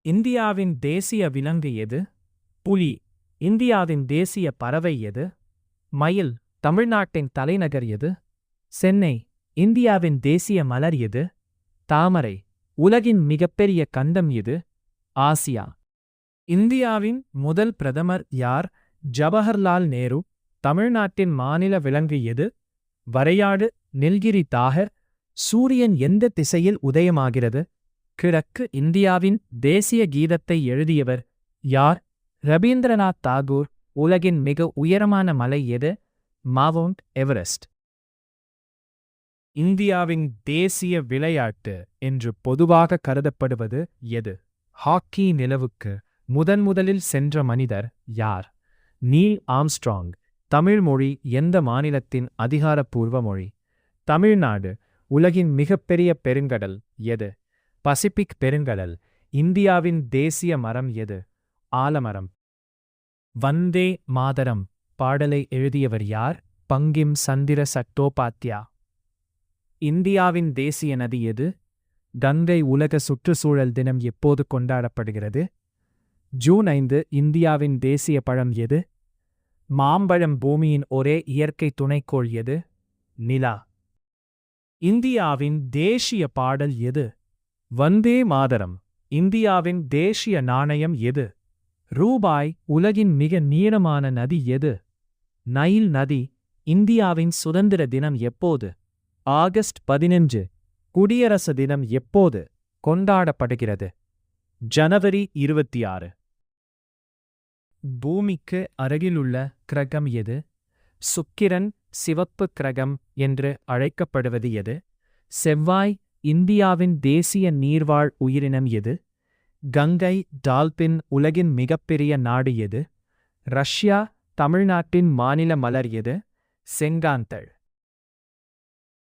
இந்தியாவின் தேசிய விலங்கு எது? புலி. இந்தியாவின் தேசிய பறவை எது? மயில். தமிழ்நாட்டின் தலைநகர் எது? சென்னை. இந்தியாவின் தேசிய மலர் எது? தாமரை. உலகின் மிகப்பெரிய கண்டம் எது? ஆசியா. இந்தியாவின் முதல் பிரதமர் யார்? ஜவஹர்லால் நேரு. தமிழ்நாட்டின் மாநில விலங்கு எது? வரையாடு. நில்கிரி தாகர். சூரியன் எந்த திசையில் உதயமாகிறது? கிழக்கு. இந்தியாவின் தேசிய கீதத்தை எழுதியவர் யார்? ரபீந்திரநாத் தாகூர். உலகின் மிக உயரமான மலை எது? Mount Everest. இந்தியாவின் தேசிய விளையாட்டு என்று பொதுவாக கருதப்படுவது எது? ஹாக்கி. நிலவுக்கு முதன்முதலில் சென்ற மனிதர் யார்? Neil Armstrong. தமிழ் மொழி எந்த மாநிலத்தின் அதிகாரப்பூர்வ மொழி? தமிழ்நாடு. உலகின் மிகப்பெரிய பெருங்கடல் எது? பசிபிக் பெருங்கடல். இந்தியாவின் தேசிய மரம் எது? ஆலமரம். வந்தே மாதரம் பாடலை எழுதியவர் யார்? பங்கிம் சந்திர சட்டோபாத்யா. இந்தியாவின் தேசிய நதி எது? கங்கை. உலக சுற்றுச்சூழல் தினம் எப்போது கொண்டாடப்படுகிறது? ஜூன் 5. இந்தியாவின் தேசிய பழம் எது? மாம்பழம். பூமியின் ஒரே இயற்கை துணைக்கோள் எது? நிலா. இந்தியாவின் தேசிய பாடல் எது? வந்தே மாதரம். இந்தியாவின் தேசிய நாணயம் எது? ரூபாய். உலகின் மிக நீளமான நதி எது? நைல் நதி. இந்தியாவின் சுதந்திர தினம் எப்போது? ஆகஸ்ட் 15. குடியரசு தினம் எப்போது கொண்டாடப்படுகிறது? ஜனவரி 26. பூமிக்கு அருகிலுள்ள கிரகம் எது? சுக்கிரன். சிவப்பு கிரகம் என்று அழைக்கப்படுவது எது? செவ்வாய். இந்தியாவின் தேசிய நீர்வாழ் உயிரினம் எது? கங்கை. டால்பின். உலகின் மிகப்பெரிய நாடு எது? ரஷ்யா. தமிழ்நாட்டின் மாநில மலர் எது? செங்காந்தள்.